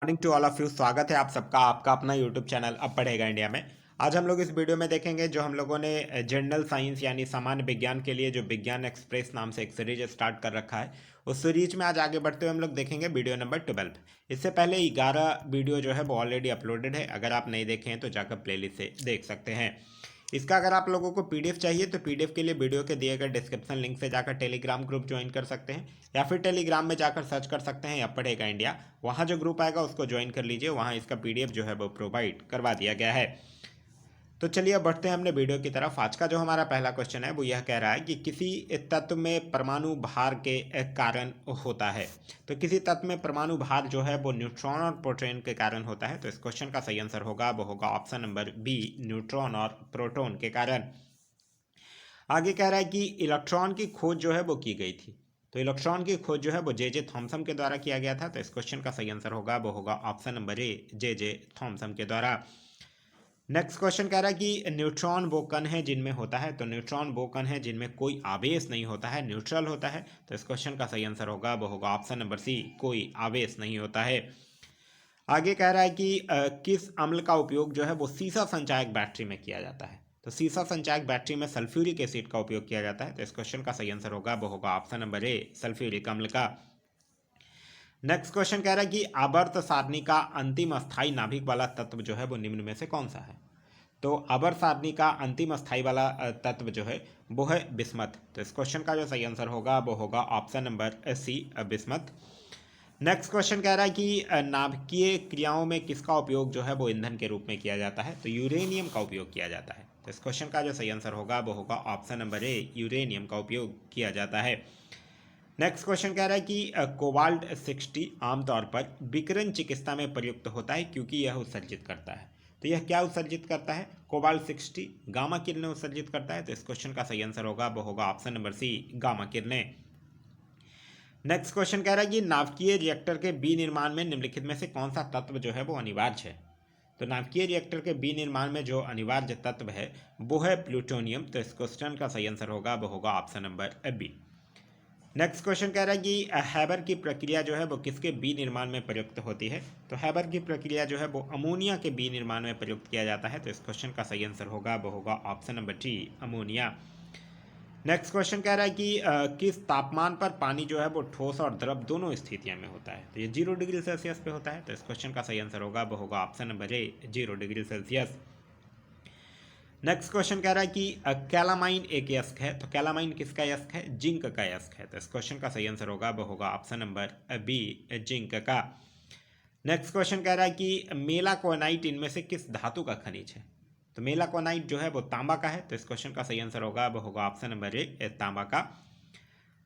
Morning to all of you. स्वागत है आप सबका आपका अपना यूट्यूब चैनल अब पढ़ेगा इंडिया में। आज हम लोग इस वीडियो में देखेंगे जो हम लोगों ने जनरल साइंस यानी सामान्य विज्ञान के लिए जो विज्ञान एक्सप्रेस नाम से एक सीरीज स्टार्ट कर रखा है, उस सीरीज में आज आगे बढ़ते हुए हम लोग देखेंगे वीडियो नंबर 12। इससे पहले 11 वीडियो जो है वो ऑलरेडी अपलोडेड है, अगर आप नहीं देखे हैं तो जाकर प्लेलिस्ट से देख सकते हैं। इसका अगर आप लोगों को पीडीएफ चाहिए तो पीडीएफ के लिए वीडियो के दिए गए डिस्क्रिप्शन लिंक से जाकर टेलीग्राम ग्रुप ज्वाइन कर सकते हैं, या फिर टेलीग्राम में जाकर सर्च कर सकते हैं अब पढ़ेगा इंडिया। वहाँ जो ग्रुप आएगा उसको ज्वाइन कर लीजिए, वहाँ इसका पीडीएफ जो है वो प्रोवाइड करवा दिया गया है। तो चलिए अब बढ़ते हैं अपने वीडियो की तरफ। आज का जो हमारा पहला क्वेश्चन है वो यह कह रहा है कि किसी तत्व में परमाणु भार के कारण होता है। तो किसी तत्व में परमाणु भार जो है वो न्यूट्रॉन और प्रोटॉन के कारण होता है। तो इस क्वेश्चन का सही आंसर होगा वो होगा ऑप्शन नंबर बी, न्यूट्रॉन और प्रोटॉन के कारण। आगे कह रहा है कि इलेक्ट्रॉन की खोज जो है वो की गई थी। तो इलेक्ट्रॉन की खोज जो है वो जे थॉमसन के द्वारा किया गया था। तो इस क्वेश्चन का सही आंसर होगा वो होगा ऑप्शन नंबर ए, जे थॉमसन के द्वारा। नेक्स्ट क्वेश्चन कह रहा है कि न्यूट्रॉन वो कण है जिनमें होता है। तो न्यूट्रॉन वो कण है जिनमें कोई आवेश नहीं होता है, न्यूट्रल होता है। तो इस क्वेश्चन का सही आंसर होगा वो होगा ऑप्शन नंबर सी, कोई आवेश नहीं होता है। आगे कह रहा है कि किस अम्ल का उपयोग जो है वो सीसा संचायक बैटरी में किया जाता है। तो सीसा संचायक बैटरी में सल्फ्यूरिक एसिड का उपयोग किया जाता है। तो इस क्वेश्चन का सही आंसर होगा वो होगा ऑप्शन नंबर ए, सल्फ्यूरिक अम्ल का। नेक्स्ट क्वेश्चन कह रहा है कि आवर्त सारणी का अंतिम स्थायी नाभिक वाला तत्व जो है वो निम्न में से कौन सा है। तो आवर्त सारणी का अंतिम स्थायी वाला तत्व जो है वो है बिस्मथ। तो इस क्वेश्चन का जो सही आंसर होगा वो होगा option number C, bismuth. Next question कह रहा है कि नाभिकीय क्रियाओं में किसका उपयोग जो है वो ईंधन के रूप में किया जाता है। तो यूरेनियम का उपयोग किया जाता है। तो इस क्वेश्चन का जो सही आंसर होगा वो होगा ऑप्शन नंबर ए, यूरेनियम का उपयोग किया जाता है। नेक्स्ट क्वेश्चन कह रहा है कि कोबाल्ट 60 आमतौर पर विकिरण चिकित्सा में प्रयुक्त होता है क्योंकि यह उत्सर्जित करता है। तो यह क्या उत्सर्जित करता है? कोबाल्ट 60 गामा किरणें उत्सर्जित करता है। तो इस क्वेश्चन का सही आंसर होगा वो होगा ऑप्शन नंबर सी, गामा किरणें। नेक्स्ट क्वेश्चन कह रहा है कि नाभिकीय रिएक्टर के बी निर्माण में निम्नलिखित में से कौन सा तत्व जो है वो अनिवार्य है। तो नाभिकीय रिएक्टर के बी निर्माण में जो अनिवार्य तत्व है वो है प्लूटोनियम। तो इस क्वेश्चन का सही आंसर होगा वो होगा option number B. Next question कह रहा है कि हैबर की प्रक्रिया जो है वो किसके बी निर्माण में प्रयुक्त होती है। तो हैबर की प्रक्रिया जो है वो अमोनिया के बी निर्माण में प्रयुक्त किया जाता है। तो इस क्वेश्चन का सही आंसर होगा वो होगा option number T, ammonia. Next question कह रहा है कि किस तापमान पर पानी जो है वो ठोस और द्रव दोनों स्थितियों में होता है। तो ये 0 डिग्री सेल्सियस पे होता है। तो इस क्वेश्चन का सही आंसर होगा वो होगा ऑप्शन नंबर ए, 0 डिग्री सेल्सियस। नेक्स्ट क्वेश्चन कह रहा है कि कैलामाइन एक यस्क है। तो कैलामाइन किसका यस्क है? जिंक का यस्क है। तो इस क्वेश्चन का सही आंसर होगा वो होगा ऑप्शन नंबर बी, जिंक का। नेक्स्ट क्वेश्चन कह रहा है कि मेलाकोनाइट इनमें से किस धातु का खनिज है। तो मेलाकोनाइट जो है वो तांबा का है। तो इस क्वेश्चन का सही आंसर होगा वो होगा ऑप्शन नंबर ए, तांबा का।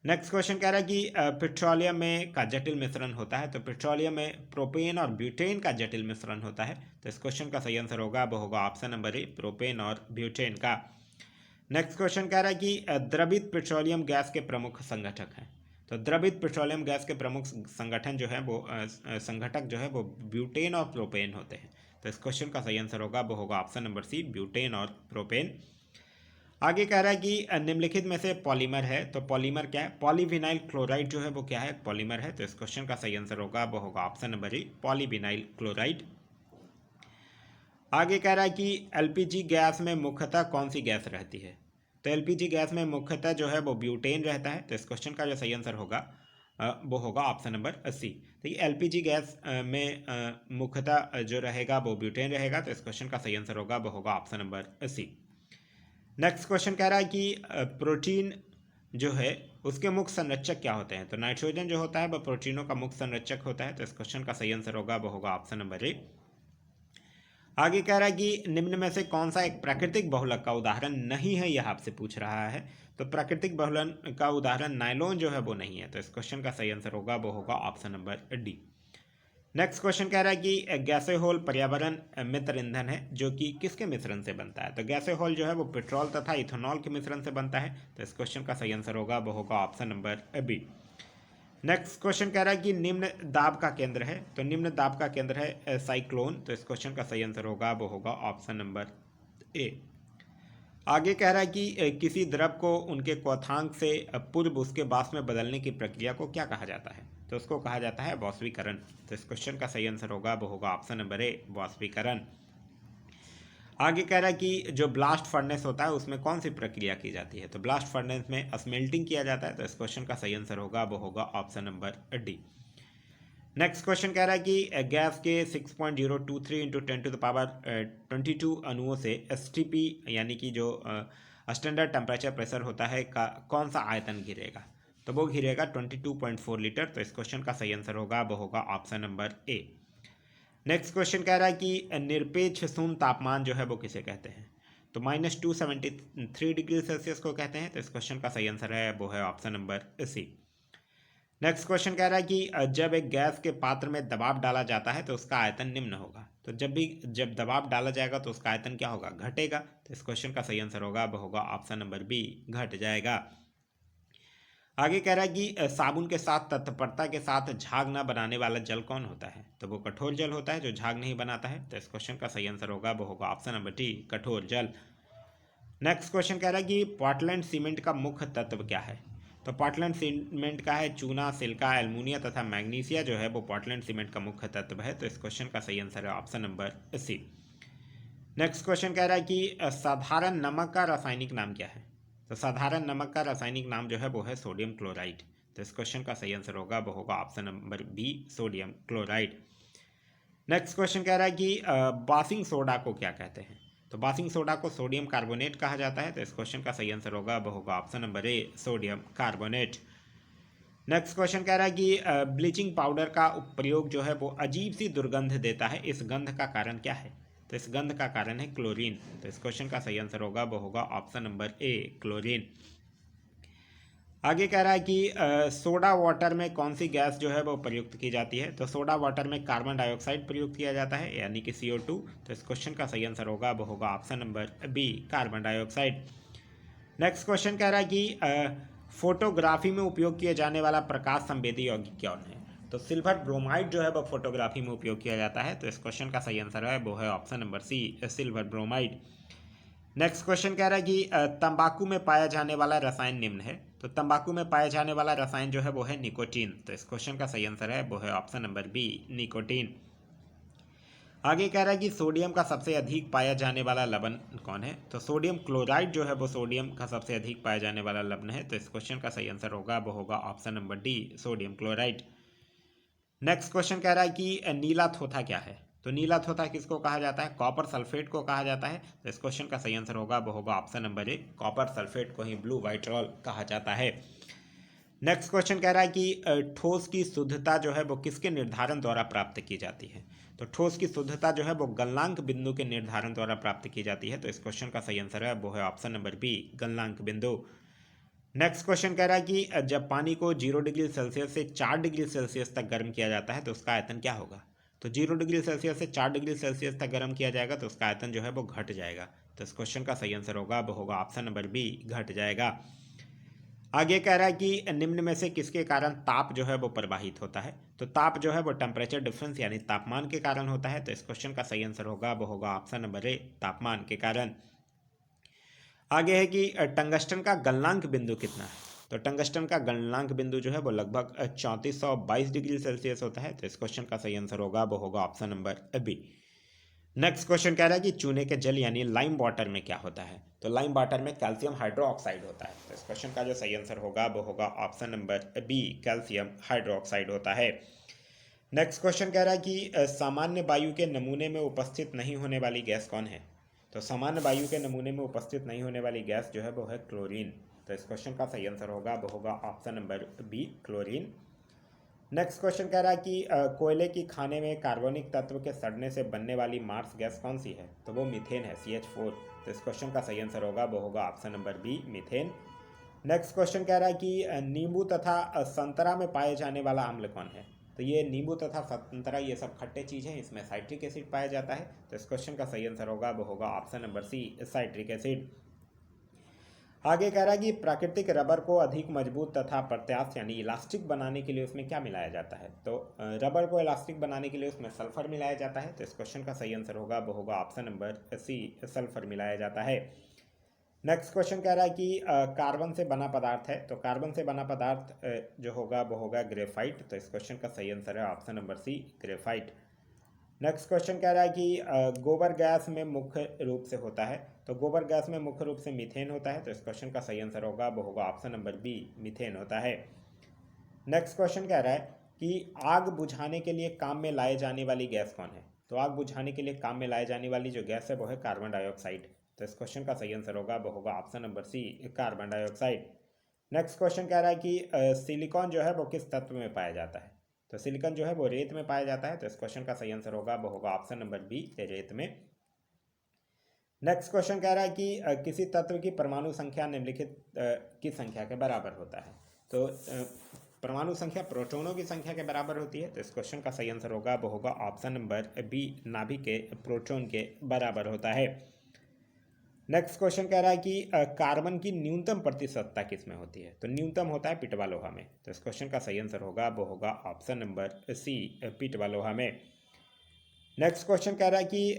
नेक्स्ट क्वेश्चन कह रहा है कि पेट्रोलियम में का जटिल मिश्रण होता है। तो पेट्रोलियम में प्रोपेन और ब्यूटेन का जटिल मिश्रण होता है। तो इस क्वेश्चन का सही आंसर होगा वो होगा ऑप्शन नंबर ए, प्रोपेन और ब्यूटेन का। नेक्स्ट क्वेश्चन कह रहा है कि द्रवित पेट्रोलियम गैस के प्रमुख संगठक हैं। तो द्रवित पेट्रोलियम गैस के प्रमुख संगठन जो है वो संगठक जो है वो ब्यूटेन और प्रोपेन होते हैं। तो इस क्वेश्चन का सही आंसर होगा वो होगा ऑप्शन नंबर सी, ब्यूटेन और प्रोपेन। आगे कह रहा है कि निम्नलिखित में से पॉलीमर है। तो पॉलीमर क्या है? पॉलीविनाइल क्लोराइड जो है वो क्या है? पॉलीमर है। तो इस क्वेश्चन का सही आंसर होगा वो होगा ऑप्शन नंबर ए, पॉलीविनाइल क्लोराइड। आगे कह रहा है कि एलपीजी गैस में मुख्यतः कौन सी गैस रहती है। तो एलपीजी गैस में मुख्यतः जो है वो ब्यूटेन रहता है। तो इस क्वेश्चन का जो सही आंसर होगा वो होगा ऑप्शन नंबर सी। तो ये एलपीजी गैस में मुख्यतः जो रहेगा वो ब्यूटेन रहेगा। तो इस क्वेश्चन का सही आंसर होगा वो होगा option number C. Next question कह रहा है कि प्रोटीन जो है उसके मुख्य संरचक क्या होते हैं। तो नाइट्रोजन जो होता है वह प्रोटीनों का मुख्य संरचक होता है। तो इस क्वेश्चन का सही आंसर होगा वो होगा ऑप्शन नंबर ए। आगे कह रहा है कि निम्न में से कौन सा एक प्राकृतिक बहुलक का उदाहरण नहीं है, यह आपसे पूछ रहा है। तो प्राकृतिक बहुलक का उदाहरण नायलॉन जो है वो नहीं है। तो इस क्वेश्चन का सही आंसर होगा वो होगा option number D. Next question कह रहा है कि गैसेहोल पर्यावरण मित्र ईंधन है जो कि किसके मिश्रण से बनता है। तो गैसेहोल जो है वो पेट्रोल तथा इथेनॉल के मिश्रण से बनता है। तो इस क्वेश्चन का सही आंसर होगा वो होगा option number B. Next question कह रहा है कि निम्न दाब का केंद्र है। तो निम्न दाब का केंद्र है साइक्लोन। तो इस क्वेश्चन का सही आंसर होगा वो होगा ऑप्शन नंबर ए। आगे कह रहा है कि किसी द्रव को उनके क्वथनांक से पूर्व उसके वाष्प में बदलने की प्रक्रिया को क्या कहा जाता है। तो उसको कहा जाता है वाष्पीकरण। तो इस क्वेश्चन का सही आंसर होगा वो होगा ऑप्शन नंबर ए, वाष्पीकरण। आगे कह रहा है कि जो ब्लास्ट फर्नेस होता है उसमें कौन सी प्रक्रिया की जाती है? तो ब्लास्ट फर्नेस में स्मेल्टिंग किया जाता है। तो इस क्वेश्चन का सही आंसर होगा वो होगा option number D. Next question कह रहा है कि गैस के 6.023 इंटू 10⁻22 अणुओं से एसटीपी यानी कि जो स्टैंडर्ड टेम्परेचर प्रेशर होता है का कौन सा आयतन घिरेगा? तो वो घिरेगा 22.4 लीटर। तो इस क्वेश्चन का सही आंसर होगा वो होगा ऑप्शन नंबर ए। नेक्स्ट क्वेश्चन कह रहा है कि निरपेक्ष शून्य तापमान जो है वो किसे कहते हैं? तो -273 डिग्री सेल्सियस को कहते हैं। तो इस क्वेश्चन का सही आंसर है वो है option number C. Next question कह रहा है कि जब एक गैस के पात्र में दबाव डाला जाता है तो उसका आयतन निम्न होगा। तो जब दबाव डाला जाएगा तो उसका आयतन क्या होगा? घटेगा। तो इस क्वेश्चन का सही आंसर होगा वो होगा ऑप्शन नंबर बी, घट जाएगा। आगे कह रहा है कि साबुन के साथ तत्परता के साथ झाग न बनाने वाला जल कौन होता है? तो वो कठोर जल होता है जो झाग नहीं बनाता है। तो इस क्वेश्चन का सही आंसर होगा वो होगा ऑप्शन नंबर डी, कठोर जल। नेक्स्ट क्वेश्चन कह रहा है कि पोर्टलैंड सीमेंट का मुख्य तत्व क्या है? तो पोर्टलैंड सीमेंट का है चूना, सिलिका, एल्युमिनियम तथा मैग्नीशिया जो है वो पोर्टलैंड सीमेंट का मुख्य तत्व है। तो इस क्वेश्चन का सही आंसर है option number C. Next question कह रहा है कि साधारण नमक का रासायनिक नाम क्या है? तो साधारण नमक का रासायनिक नाम जो है वो है सोडियम क्लोराइड। तो इस क्वेश्चन का सही आंसर होगा वो होगा option number B, sodium chloride. Next question कह रहा है कि बासिंग सोडा को क्या कहते हैं? तो बासिंग सोडा को सोडियम कार्बोनेट कहा जाता है। तो इस क्वेश्चन का सही आंसर होगा वो होगा ऑप्शन नंबर ए, सोडियम कार्बोनेट। नेक्स्ट क्वेश्चन कह रहा है कि ब्लीचिंग पाउडर का प्रयोग जो है वो अजीब सी दुर्गंध देता है, इस गंध का कारण क्या है? तो इस गंध का कारण है क्लोरीन। तो इस क्वेश्चन का सही आंसर होगा वो होगा ऑप्शन नंबर ए, क्लोरीन। आगे कह रहा है कि सोडा वाटर में कौन सी गैस जो है वो प्रयुक्त की जाती है? तो सोडा वाटर में कार्बन डाइऑक्साइड प्रयुक्त किया जाता है यानी कि CO2। तो इस क्वेश्चन का सही आंसर होगा वो होगा option number B, carbon dioxide. Next question कह रहा है कि फोटोग्राफी में उपयोग किए जाने वाला प्रकाश संवेदी यौगिक कौन है? तो सिल्वर ब्रोमाइड जो है वो फोटोग्राफी में उपयोग किया जाता है। तो इस क्वेश्चन का सही आंसर है वो है option number C, silver bromide. Next question कह रहा है कि तंबाकू में पाया जाने वाला रसायन निम्न है। तो तंबाकू में पाया जाने वाला रसायन जो है वो है निकोटीन। तो इस क्वेश्चन का सही आंसर है वो है ऑप्शन नंबर बी, निकोटीन। आगे कह रहा है कि सोडियम का सबसे अधिक पाया जाने वाला लवण कौन है? तो सोडियम क्लोराइड जो है वो सोडियम का सबसे अधिक पाया जाने वाला लवण है। तो इस क्वेश्चन का सही आंसर होगा वो होगा option number D, sodium chloride. Next question कह रहा है कि नीला थोथा क्या है? तो नीला थोथा किसको कहा जाता है? कॉपर सल्फेट को कहा जाता है। तो इस क्वेश्चन का सही आंसर होगा वो होगा ऑप्शन नंबर ए, कॉपर सल्फेट को ही ब्लू वाइट्रॉल कहा जाता है। नेक्स्ट क्वेश्चन कह रहा है कि ठोस की शुद्धता जो है वो किसके निर्धारण द्वारा प्राप्त की जाती है? तो ठोस की शुद्धता जो है वो गलनांक बिंदु के निर्धारण द्वारा प्राप्त की जाती है। तो इस क्वेश्चन का सही आंसर है वो है ऑप्शन नंबर बी, गलनांक बिंदु। नेक्स्ट क्वेश्चन कह रहा है कि जब पानी को 0 डिग्री सेल्सियस से 4 डिग्री सेल्सियस तक गर्म किया जाता है तो उसका आयतन क्या होगा? तो 0 डिग्री सेल्सियस से 4 डिग्री सेल्सियस तक गर्म किया जाएगा तो उसका आयतन जो है वो घट जाएगा। तो इस क्वेश्चन का सही आंसर होगा वो होगा ऑप्शन नंबर बी, घट जाएगा। आगे कह रहा है कि निम्न में से किसके कारण ताप जो है वो प्रवाहित होता है? तो ताप जो है वो टेम्परेचर डिफरेंस यानी तापमान के कारण होता है। तो इस क्वेश्चन का सही आंसर होगा वो होगा ऑप्शन नंबर ए, तापमान के कारण। आगे है कि टंगस्टन का गलनांक बिंदु कितना है? तो टंगस्टन का गलनांक बिंदु जो है वो लगभग 3422 डिग्री सेल्सियस होता है। तो इस क्वेश्चन का सही आंसर होगा वो होगा option number B. Next question कह रहा है कि चूने के जल यानी लाइम वाटर में क्या होता है? तो लाइम वाटर में कैल्शियम हाइड्रोक्साइड होता है। तो इस क्वेश्चन का जो सही आंसर होगा वो होगा option number B, calcium hydroxide होता है। नेक्स्ट क्वेश्चन कह रहा है कि सामान्य वायु के नमूने में उपस्थित नहीं होने वाली गैस कौन है? तो सामान्य वायु के नमूने में उपस्थित नहीं होने वाली गैस जो है वो है क्लोरीन। तो इस क्वेश्चन का सही आंसर होगा वो होगा option number B, chlorine. Next question कह रहा है कि कोयले की खाने में कार्बनिक तत्व के सड़ने से बनने वाली मार्स गैस कौन सी है? तो वो मीथेन है, CH4। तो इस क्वेश्चन का सही आंसर होगा वो होगा option number B, methane. Next question कह रहा है कि नींबू तथा संतरा में पाए जाने वाला अम्ल कौन है? तो ये नींबू तथा संतरा ये सब खट्टे चीज़ हैं, इसमें साइट्रिक एसिड पाया जाता है। तो इस क्वेश्चन का सही आंसर होगा वो होगा option number C, citric acid. आगे कह रहा है कि प्राकृतिक रबर को अधिक मजबूत तथा प्रत्यास्थ यानी इलास्टिक बनाने के लिए उसमें क्या मिलाया जाता है? तो रबर को इलास्टिक बनाने के लिए उसमें सल्फर मिलाया जाता है। तो इस क्वेश्चन का सही आंसर होगा वो होगा ऑप्शन नंबर सी, सल्फर मिलाया जाता है। नेक्स्ट क्वेश्चन कह रहा है कि कार्बन से बना पदार्थ है, तो कार्बन से बना पदार्थ जो होगा वो होगा ग्रेफाइट। तो इस क्वेश्चन का सही आंसर है option number C, graphite. Next question कह रहा है कि गोबर गैस में मुख्य रूप से होता है, तो गोबर गैस में मुख्य रूप से मीथेन होता है। तो इस क्वेश्चन का सही आंसर होगा वो होगा ऑप्शन नंबर बी, मीथेन होता है। नेक्स्ट क्वेश्चन कह रहा है कि आग बुझाने के लिए काम में लाए जाने वाली गैस कौन है, तो आग बुझाने के लिए काम में लाए जाने वाली जो गैस है वो है कार्बन डाइऑक्साइड। तो इस क्वेश्चन का सही आंसर होगा वो होगा option number C, carbon dioxide. Next question कह रहा है कि सिलिकॉन जो है वो किस तत्व में पाया जाता है, तो सिलिकॉन जो है वो रेत में पाया जाता है। तो इस क्वेश्चन का सही आंसर होगा वो होगा ऑप्शन नंबर बी, रेत में। नेक्स्ट क्वेश्चन कह रहा है कि किसी तत्व की परमाणु संख्या निम्नलिखित की संख्या के बराबर होता है, तो परमाणु संख्या प्रोटॉनों की संख्या के बराबर होती है। तो इस क्वेश्चन का सही आंसर होगा वो होगा ऑप्शन नंबर बी, नाभिक के प्रोटॉन के बराबर होता है। नेक्स्ट क्वेश्चन कह रहा है कि कार्बन की न्यूनतम प्रतिशतता किस में होती है, तो न्यूनतम होता है पिटवा लोहा में। तो इस क्वेश्चन का सही आंसर होगा वो होगा ऑप्शन नंबर सी, पिटवा लोहा में। नेक्स्ट क्वेश्चन कह रहा है कि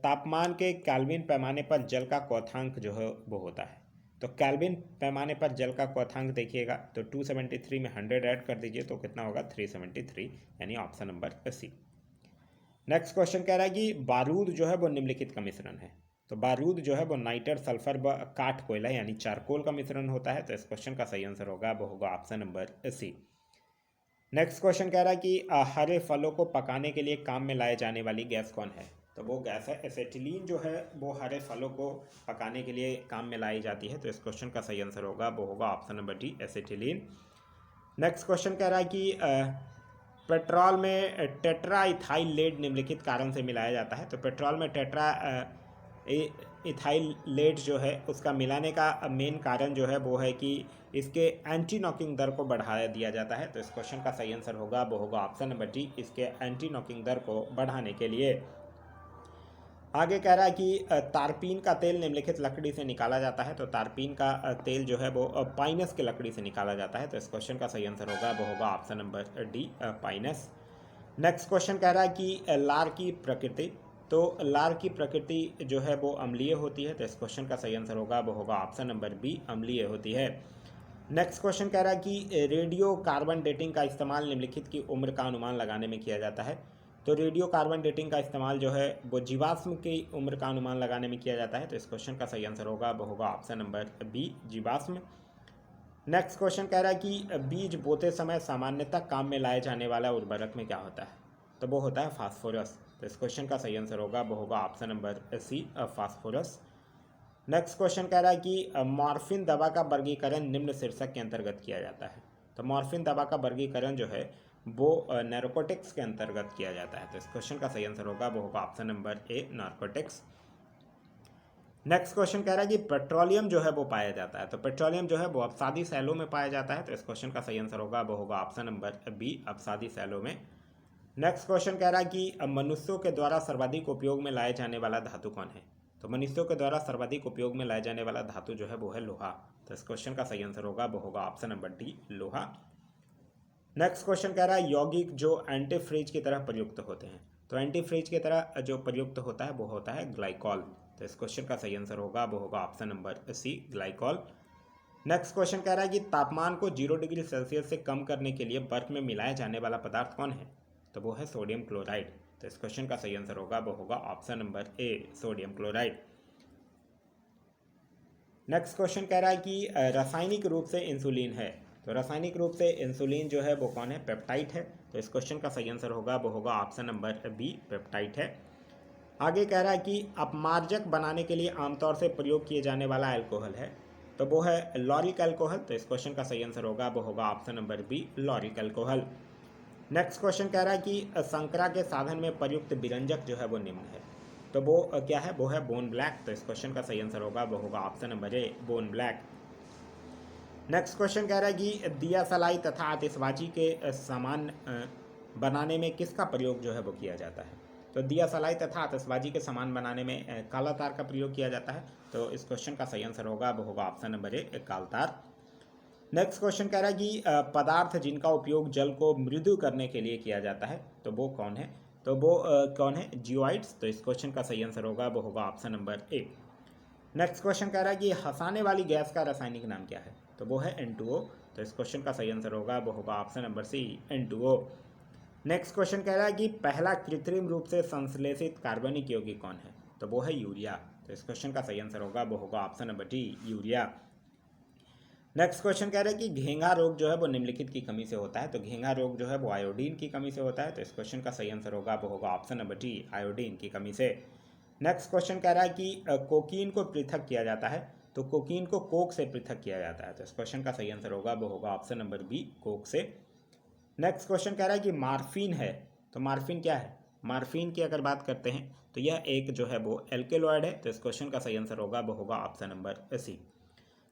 तापमान के केल्विन पैमाने पर जल का क्वथनांक जो है वो होता है, तो केल्विन पैमाने पर जल का क्वथनांक देखिएगा, तो 273 में 100 ऐड कर दीजिए तो कितना होगा 373, यानी option number C. Next question कह रहा है कि बारूद जो है वो निम्नलिखित का मिश्रण है, तो बारूद जो है वो नाइटर सल्फर व काठ कोयला यानी चारकोल का मिश्रण होता है। तो इस क्वेश्चन का सही आंसर होगा वो होगा option number C. Next question कह रहा है कि हरे फलों को पकाने के लिए काम में लाए जाने वाली गैस कौन है, तो वो गैस है एसेटिलीन, जो है वो हरे फलों को पकाने के लिए काम में लाई जाती है। तो इस क्वेश्चन का सही आंसर होगा वो होगा option number D, acetylene. Next question कह रहा है कि पेट्रोल में टेट्रा इथाइल लेड निम्नलिखित कारण से मिलाया जाता है, तो पेट्रोल में टेट्रा इथाइल लेड जो है उसका मिलाने का मेन कारण जो है वो है कि इसके एंटी नॉकिंग दर को बढ़ा दिया जाता है। तो इस क्वेश्चन का सही आंसर होगा वो होगा ऑप्शन नंबर डी, इसके एंटी नॉकिंग दर को बढ़ाने के लिए। आगे कह रहा है कि तारपीन का तेल निम्नलिखित लकड़ी से निकाला जाता है, तो तारपीन का तेल जो है वो पाइनस की लकड़ी से निकाला जाता है। तो इस क्वेश्चन का सही आंसर होगा वो होगा option number D, Pinus. Next question कह रहा है कि लार की प्रकृति, तो लार की प्रकृति जो है वो अम्लीय होती है। तो इस क्वेश्चन का सही आंसर होगा वो होगा ऑप्शन नंबर बी, अम्लीय होती है। नेक्स्ट क्वेश्चन कह रहा है कि रेडियो कार्बन डेटिंग का इस्तेमाल निम्नलिखित की उम्र का अनुमान लगाने में किया जाता है, तो रेडियो कार्बन डेटिंग का इस्तेमाल जो है वो जीवाश्म की उम्र का अनुमान लगाने में किया जाता है। तो इस क्वेश्चन का सही आंसर होगा वो होगा ऑप्शन नंबर बी, जीवाश्म। नेक्स्ट क्वेश्चन कह रहा है कि बीज बोते समय सामान्यतः काम में लाए जाने वाला उर्वरक में क्या होता है, तो वो होता है फास्फोरस। तो इस क्वेश्चन का सही आंसर होगा वो होगा option number C, phosphorus. Next question कह रहा है कि मॉर्फिन दवा का वर्गीकरण निम्न शीर्षक के अंतर्गत किया जाता है, तो मॉर्फिन दवा का वर्गीकरण जो है वो नैरोकोटिक्स के अंतर्गत किया जाता है। तो इस क्वेश्चन का सही आंसर होगा वो होगा ऑप्शन नंबर ए, नार्कोटिक्स। नेक्स्ट क्वेश्चन कह रहा है कि पेट्रोलियम जो है वो पाया जाता है, तो पेट्रोलियम जो है वो अपसादी सैलों में पाया जाता है। तो इस क्वेश्चन का सही आंसर होगा वो होगा ऑप्शन नंबर बी, अपसादी सैलों में। नेक्स्ट क्वेश्चन कह रहा है कि मनुष्यों के द्वारा सर्वाधिक उपयोग में लाए जाने वाला धातु कौन है, तो मनुष्यों के द्वारा सर्वाधिक उपयोग में लाए जाने वाला धातु जो है वो है लोहा। तो इस क्वेश्चन का सही आंसर होगा वो होगा ऑप्शन नंबर डी, लोहा। नेक्स्ट क्वेश्चन कह रहा है यौगिक जो एंटी फ्रीज की तरह प्रयुक्त होते हैं, तो एंटी फ्रीज की तरह जो प्रयुक्त होता है वो होता है ग्लाइकॉल। तो इस क्वेश्चन का सही आंसर होगा वो होगा option number C, glycol. Next question कह रहा है कि तापमान को 0 डिग्री सेल्सियस से कम करने के लिए बर्फ में मिलाया जाने वाला पदार्थ कौन है, तो वो है सोडियम क्लोराइड। तो इस क्वेश्चन का सही आंसर होगा वो होगा ऑप्शन नंबर ए, सोडियम क्लोराइड। नेक्स्ट क्वेश्चन कह रहा है कि रासायनिक रूप से इंसुलिन है, तो रासायनिक रूप से इंसुलिन जो है वो कौन है, पेप्टाइड है। तो इस क्वेश्चन का सही आंसर होगा वो होगा ऑप्शन नंबर बी, पेप्टाइड है। आगे कह रहा है कि अपमार्जक बनाने के लिए आमतौर से प्रयोग किए जाने वाला अल्कोहल है, तो वो है लॉरिक अल्कोहल। तो इस क्वेश्चन का सही आंसर होगा वो होगा option number B, lauric alcohol. Next question कह रहा है कि संकरा के साधन में प्रयुक्त विरंजक जो है वो निम्न है, तो वो क्या है, वो है बोन ब्लैक। तो इस क्वेश्चन का सही आंसर होगा वो होगा ऑप्शन नंबर ए, बोन ब्लैक। नेक्स्ट क्वेश्चन कह रहा है कि दिया सलाई तथा आतिशबाजी के सामान बनाने में किसका प्रयोग जो है वो किया जाता है, तो दिया सलाई तथा आतिशबाजी के सामान बनाने में काला तार का प्रयोग किया जाता है। तो इस क्वेश्चन का सही आंसर होगा वो होगा ऑप्शन नंबर ए, काला तार। नेक्स्ट क्वेश्चन कह रहा है कि पदार्थ जिनका उपयोग जल को मृदु करने के लिए किया जाता है, तो वो कौन है, तो वो कौन है, जियोइड्स। तो इस क्वेश्चन का सही आंसर होगा वो होगा ऑप्शन नंबर ए। नेक्स्ट क्वेश्चन कह रहा है कि हंसाने वाली गैस का रासायनिक नाम क्या है, तो वो है N2O। तो इस क्वेश्चन का सही आंसर होगा वो होगा option number C, N2O। Next question कह रहा है कि पहला कृत्रिम रूप से संश्लेषित कार्बनिक यौगिक कौन है, तो वो है यूरिया। तो इस क्वेश्चन का सही आंसर होगा वो होगा option number D, urea. Next question कह रहा है कि घेंघा रोग जो है वो निम्नलिखित की कमी से होता है, तो घेंघा रोग जो है वो आयोडीन की कमी से होता है। तो इस क्वेश्चन का सही आंसर होगा वो होगा ऑप्शन नंबर डी, आयोडीन की कमी से। नेक्स्ट क्वेश्चन कह रहा है कि कोकीन को पृथक किया जाता है, तो कोकीन को कोक से पृथक किया जाता है। तो इस क्वेश्चन का सही आंसर होगा वो होगा ऑप्शन नंबर बी, कोक से। नेक्स्ट क्वेश्चन कह रहा है कि मार्फिन है, तो मार्फिन क्या है, मार्फिन की अगर बात करते हैं तो यह एक जो है वो एल्केलॉइड है। तो इस क्वेश्चन का सही आंसर होगा वो होगा option number C.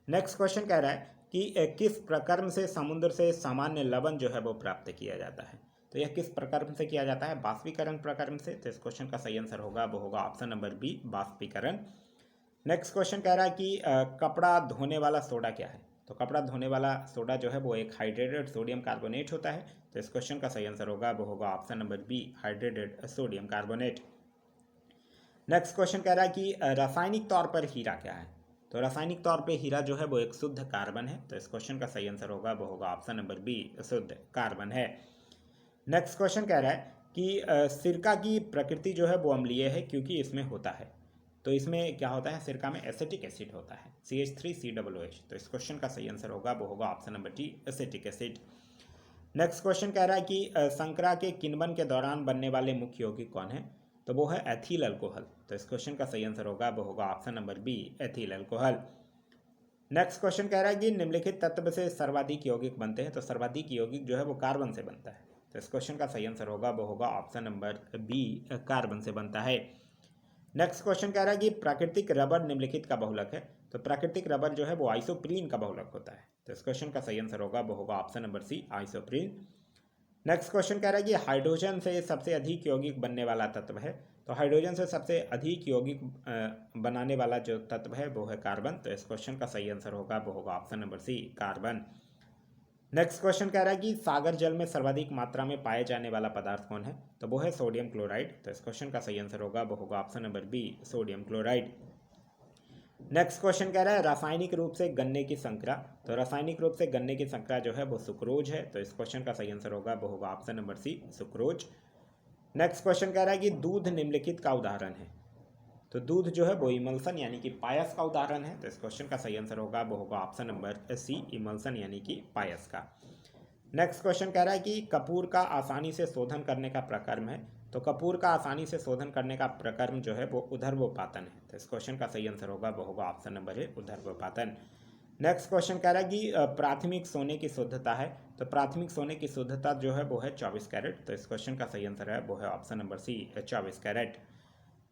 Next question कह रहा है कि किस प्रक्रम से समुद्र से सामान्य लवण जो है वो प्राप्त किया जाता है, तो यह किस प्रक्रम से किया जाता है, बाष्पीकरण प्रक्रम से। तो इस क्वेश्चन का सही आंसर होगा वो होगा ऑप्शन नंबर बी, बाष्पीकरण। नेक्स्ट क्वेश्चन कह रहा है कि कपड़ा धोने वाला सोडा क्या है, तो कपड़ा धोने वाला सोडा जो है वो एक हाइड्रेटेड सोडियम कार्बोनेट होता है। तो इस क्वेश्चन का सही आंसर होगा वो होगा option number B, hydrated sodium carbonate. Next question कह रहा है कि रासायनिक तौर पर हीरा क्या है, तो रासायनिक तौर पे हीरा जो है वो एक शुद्ध कार्बन है। तो इस क्वेश्चन का सही आंसर होगा वो होगा ऑप्शन नंबर बी, शुद्ध कार्बन है। नेक्स्ट क्वेश्चन कह रहा है कि सिरका की प्रकृति जो है वो अम्लीय है क्योंकि इसमें होता है, तो इसमें क्या होता है, सिरका में एसिटिक एसिड होता है, CH3COOH। तो इस क्वेश्चन का सही आंसर होगा वो होगा option number D, acetic acid. Next question कह रहा है कि संकरा के किण्वन के दौरान बनने वाले मुख्य यौगिक कौन है, तो वो है एथिल अल्कोहल। तो इस क्वेश्चन का सही आंसर होगा वो होगा option number B, ethyl alcohol. Next question कह रहा है कि निम्नलिखित तत्व से सर्वाधिक यौगिक बनते हैं, तो सर्वाधिक यौगिक जो है वो कार्बन से बनता है। तो इस क्वेश्चन का सही आंसर होगा वो होगा ऑप्शन नंबर बी, कार्बन से बनता है। नेक्स्ट क्वेश्चन कह रहा है कि प्राकृतिक रबर निम्नलिखित का बहुलक है, तो प्राकृतिक रबर जो है वो आइसोप्रीन का बहुलक होता है। तो इस क्वेश्चन का सही आंसर होगा वो होगा option number C, isoprene. Next question कह रहा है कि हाइड्रोजन से सबसे अधिक यौगिक बनने वाला तत्व है, तो हाइड्रोजन से सबसे अधिक यौगिक बनाने वाला जो तत्व है वो है कार्बन। तो इस क्वेश्चन का सही आंसर होगा वो होगा option number C, carbon. Next question कह रहा है कि सागर जल में सर्वाधिक मात्रा में पाए जाने वाला पदार्थ कौन है, तो वो है सोडियम क्लोराइड। तो इस क्वेश्चन का सही आंसर होगा वो होगा option number B, sodium chloride. Next question कह रहा है रासायनिक रूप से गन्ने की संकरा, तो रासायनिक रूप से गन्ने की संकरा जो है वो सुक्रोज है। तो इस क्वेश्चन का सही आंसर होगा वो होगा option number C, sucrose. Next question कह रहा है कि दूध निम्नलिखित का उदाहरण है, तो दूध जो है वो इमल्सन यानी कि पायस का उदाहरण है। तो इस क्वेश्चन का सही आंसर होगा वो होगा ऑप्शन नंबर सी, इमल्सन यानी कि पायस का। नेक्स्ट क्वेश्चन कह रहा है कि कपूर का आसानी से शोधन करने का प्रक्रम है, तो कपूर का आसानी से शोधन करने का प्रक्रम जो है वो ऊर्ध्वपातन है। तो इस क्वेश्चन का सही आंसर होगा वो होगा ऑप्शन नंबर ए, ऊर्ध्वपातन। नेक्स्ट क्वेश्चन कह रहा है कि प्राथमिक सोने की शुद्धता है, तो प्राथमिक सोने की शुद्धता जो है वो है 24 कैरेट। तो इस क्वेश्चन का सही आंसर है वो है option number C, 24 carat.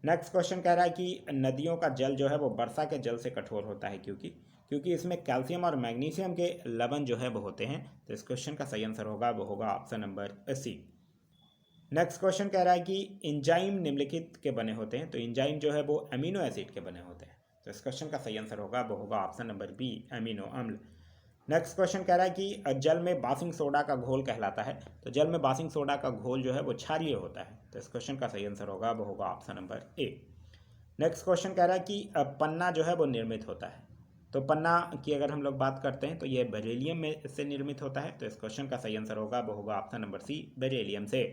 Next question कह रहा है कि नदियों का जल जो है वो वर्षा के जल से कठोर होता है क्योंकि इसमें कैल्शियम और मैग्नीशियम के लवण जो है वो होते हैं। तो इस क्वेश्चन का सही आंसर होगा वो होगा option number C. Next question कह रहा है कि इंजाइम निम्नलिखित के बने होते हैं, तो इंजाइम जो है वो अमीनो एसिड के बने होते हैं। तो इस क्वेश्चन का सही आंसर होगा वो होगा ऑप्शन नंबर बी, अमीनो अम्ल। नेक्स्ट क्वेश्चन कह रहा है कि जल में बासिंग सोडा का घोल कहलाता है, तो जल में बासिंग सोडा का घोल जो है वो क्षारीय होता है। तो इस क्वेश्चन का सही आंसर होगा वो होगा ऑप्शन नंबर ए। नेक्स्ट क्वेश्चन कह रहा है कि पन्ना जो है वो निर्मित होता है, तो पन्ना की अगर हम लोग बात करते हैं तो ये बेरिलियम में से निर्मित होता है। तो इस क्वेश्चन का सही आंसर होगा वो होगा ऑप्शन नंबर सी, बेरिलियम से।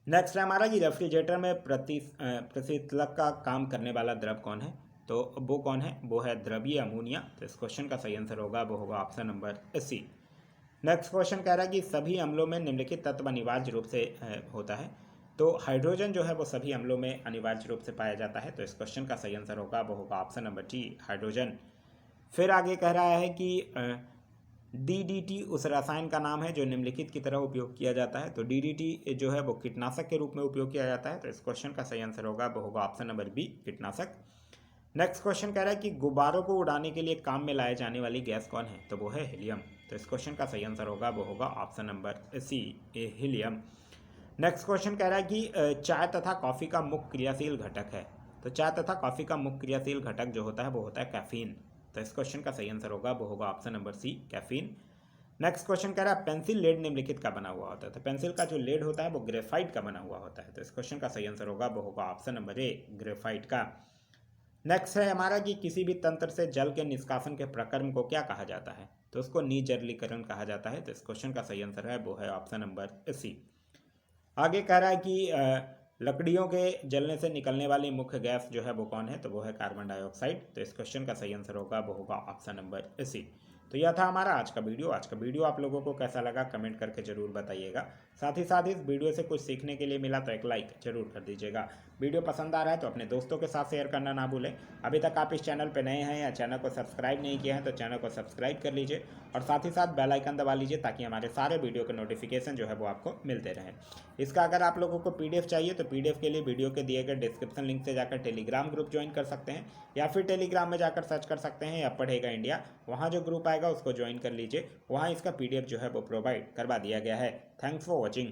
नेक्स्ट है हमारा कि रेफ्रिजरेटर में प्रतिशीतलक का काम करने वाला द्रव कौन है, तो वो कौन है, वो है द्रवीय अमोनिया। तो इस क्वेश्चन का सही आंसर होगा वो होगा option number C. Next question कह रहा है कि सभी अम्लों में निम्नलिखित तत्व अनिवार्य रूप से होता है, तो हाइड्रोजन जो है वो सभी अम्लों में अनिवार्य रूप से पाया जाता है। तो इस क्वेश्चन का सही आंसर होगा वो होगा ऑप्शन नंबर डी, हाइड्रोजन। फिर आगे कह रहा है कि DDT उस रसायन का नाम है जो निम्नलिखित की तरह उपयोग किया जाता है, तो DDT जो है वो कीटनाशक के रूप में उपयोग किया जाता है। तो इस क्वेश्चन का सही आंसर होगा वो होगा ऑप्शन नंबर बी, कीटनाशक। नेक्स्ट क्वेश्चन कह रहा है कि गुब्बारों को उड़ाने के लिए काम में लाए जाने वाली गैस कौन है, तो वो है हीलियम। तो इस क्वेश्चन का सही आंसर होगा वो होगा option number C, helium. Next question कह रहा है कि चाय तथा कॉफ़ी का मुख्य क्रियाशील घटक है, तो चाय तथा कॉफ़ी का मुख्य क्रियाशील घटक जो होता है वो होता है कैफीन। तो इस क्वेश्चन का सही आंसर होगा वो होगा option number C, caffeine. Next question कह रहा है पेंसिल लेड निम्नलिखित का बना हुआ होता है, तो पेंसिल का जो लेड होता है वो ग्रेफाइट का बना हुआ होता है। तो इस क्वेश्चन का सही आंसर होगा वो होगा ऑप्शन नंबर ए, ग्रेफाइट का। नेक्स्ट है हमारा कि किसी भी तंत्र से जल के निष्कासन के प्रक्रम को क्या कहा जाता है, तो उसको निजलीकरण कहा जाता है। तो इस क्वेश्चन का सही आंसर है वो है ऑप्शन नंबर सी। आगे कह रहा है कि लकड़ियों के जलने से निकलने वाली मुख्य गैस जो है वो कौन है, तो वो है कार्बन डाइऑक्साइड। तो इस क्वेश्चन का सही आंसर होगा वो होगा ऑप्शन नंबर सी। तो यह था हमारा आज का वीडियो। आज का वीडियो आप लोगों को कैसा लगा कमेंट करके जरूर बताइएगा। साथ ही साथ इस वीडियो से कुछ सीखने के लिए मिला तो एक लाइक जरूर कर दीजिएगा। वीडियो पसंद आ रहा है तो अपने दोस्तों के साथ शेयर करना ना भूलें। अभी तक आप इस चैनल पर नए हैं या चैनल को सब्सक्राइब नहीं किया है तो चैनल को सब्सक्राइब कर लीजिए और साथ ही साथ बेल आइकन दबा लीजिए ताकि हमारे सारे वीडियो के नोटिफिकेशन जो है वो आपको मिलते रहें। इसका अगर आप लोगों को पीडीएफ चाहिए तो पीडीएफ के लिए वीडियो के दिए गए डिस्क्रिप्शन लिंक से जाकर टेलीग्राम ग्रुप ज्वाइन कर सकते हैं या फिर टेलीग्राम में जाकर सर्च कर सकते हैं अब पढ़ेगा इंडिया। वहाँ जो ग्रुप आएगा उसको ज्वाइन कर लीजिए, वहाँ इसका पीडीएफ जो है वो प्रोवाइड करवा दिया गया है। Thanks for watching.